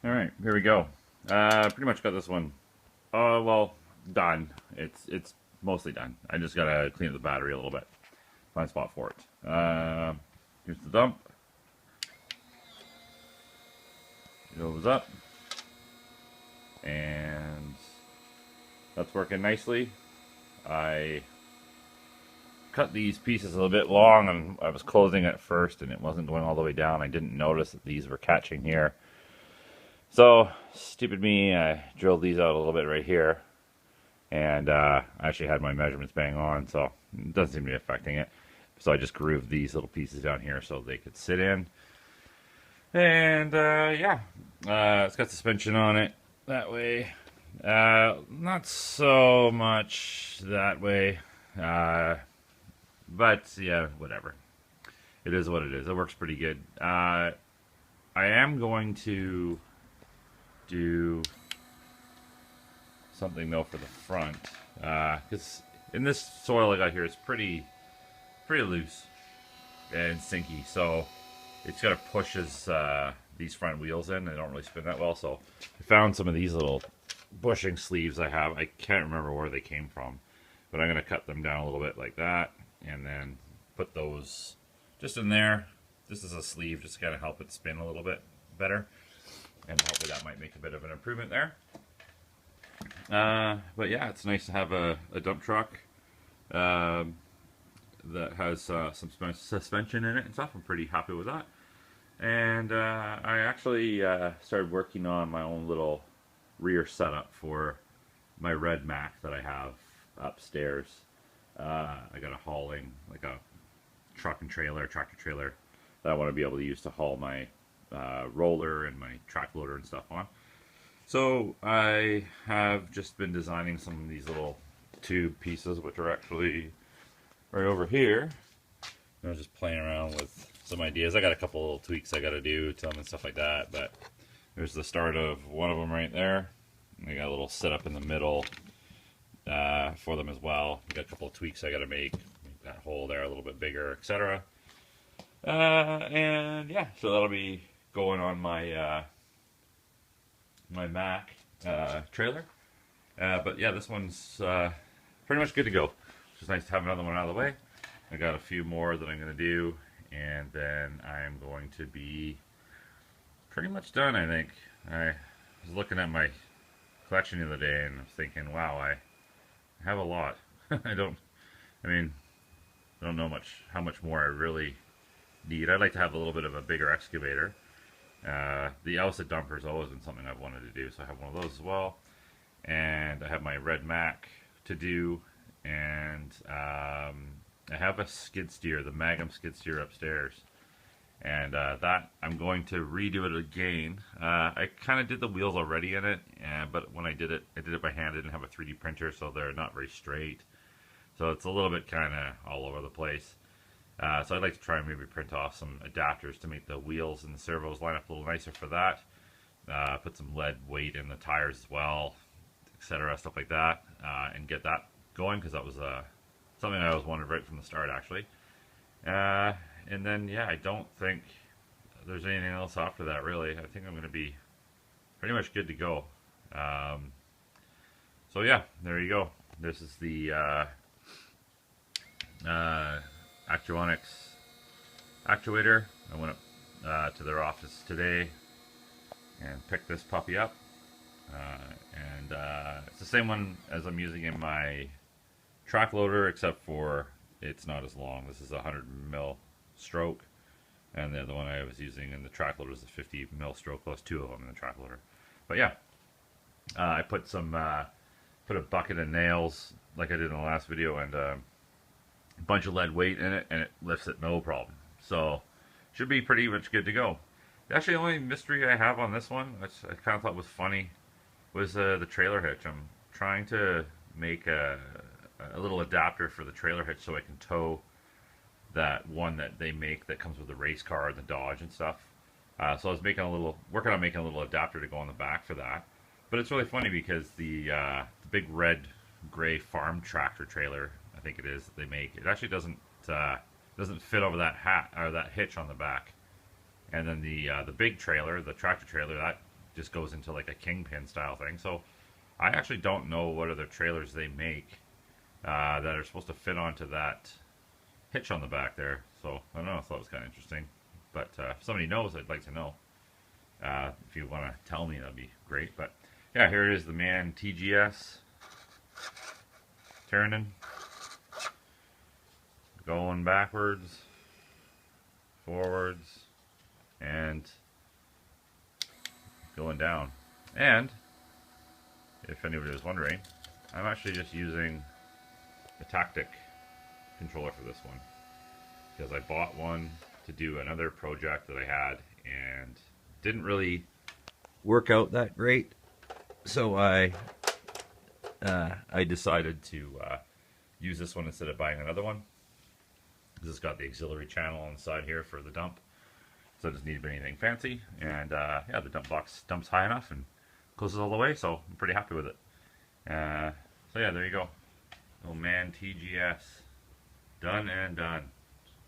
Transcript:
All right, here we go. Pretty much got this one. Well, done. It's mostly done. I just gotta clean up the battery a little bit. Find a spot for it. Here's the dump. It goes up, and that's working nicely. I cut these pieces a little bit long, and I was closing it first, and it wasn't going all the way down. I didn't notice that these were catching here. So, stupid me, I drilled these out a little bit right here. And I actually had my measurements bang on, so it doesn't seem to be affecting it. So I just grooved these little pieces down here so they could sit in. And yeah, it's got suspension on it that way. Not so much that way. But yeah, whatever. It is what it is. It works pretty good. I am going to do something though for the front, because in this soil I got here, it's pretty loose and sinky, so it's got to push these front wheels in. They don't really spin that well, so I found some of these little bushing sleeves I have. I can't remember where they came from, but I'm going to cut them down a little bit like that, and then put those just in there. This is a sleeve, just kind of help it spin a little bit better, and hopefully that might make a bit of an improvement there. But yeah, it's nice to have a dump truck that has some suspension in it and stuff. I'm pretty happy with that. And I actually started working on my own little rear setup for my red Mac that I have upstairs. I got a hauling, like a tractor trailer that I want to be able to use to haul my roller and my track loader and stuff on. So I have just been designing some of these little tube pieces, which are actually right over here. I was just playing around with some ideas. I got a couple little tweaks I got to do to them and stuff like that, but there's the start of one of them right there. I got a little setup in the middle for them as well. I got a couple of tweaks I got to make that hole there a little bit bigger, etc. And yeah, so that'll be going on my my Mac trailer. But yeah, this one's pretty much good to go. It's just nice to have another one out of the way. I got a few more that I'm going to do, and then I'm going to be pretty much done, I think. I was looking at my collection the other day and I was thinking, wow, I have a lot. I mean, I don't know how much more I really need. I'd like to have a little bit of a bigger excavator. The Elsa dumper has always been something I've wanted to do, so I have one of those as well. And I have my red Mac to do, and I have a skid steer, the Magnum skid steer upstairs. And that I'm going to redo it again. I kind of did the wheels already in it, but when I did it by hand. I didn't have a 3D printer, so they're not very straight. So it's a little bit kind of all over the place. So I'd like to try and maybe print off some adapters to make the wheels and the servos line up a little nicer for that. Put some lead weight in the tires as well, etc., stuff like that, and get that going, because that was something I always wanted right from the start, actually. And then, yeah, I don't think there's anything else after that, really. I think I'm going to be pretty much good to go. So yeah, there you go. This is the Actuonics actuator. I went up to their office today and picked this puppy up, and it's the same one as I'm using in my track loader, except for it's not as long. This is a 100 mil stroke, and the other one I was using in the track loader is a 50 mil stroke, plus two of them in the track loader. But yeah, I put a bucket of nails like I did in the last video, and a bunch of lead weight in it, and it lifts it no problem. So should be pretty much good to go. Actually, the only mystery I have on this one, which I kind of thought was funny, was the trailer hitch. I'm trying to make a little adapter for the trailer hitch so I can tow that one that they make that comes with the race car and the Dodge and stuff. So I was working on making a little adapter to go on the back for that. But it's really funny because the big red gray farm tractor trailer, I think it is, that they make, it actually doesn't fit over that hitch on the back. And then the big trailer, the tractor trailer, that just goes into like a kingpin style thing. So I actually don't know what other trailers they make that are supposed to fit onto that hitch on the back there. So I don't know, I thought it was kind of interesting. But if somebody knows, I'd like to know. If you want to tell me, that'd be great. But yeah, here it is, the MAN TGS. Turning. Going backwards. Forwards. And going down. And if anybody was wondering, I'm actually just using the Tactic controller for this one. Because I bought one to do another project that I had and didn't really work out that great, so I decided to use this one instead of buying another one. This has got the auxiliary channel on the side here for the dump, so it doesn't need anything fancy. And yeah, the dump box dumps high enough and closes all the way, so I'm pretty happy with it. So yeah, there you go. Little MAN TGS, done and done.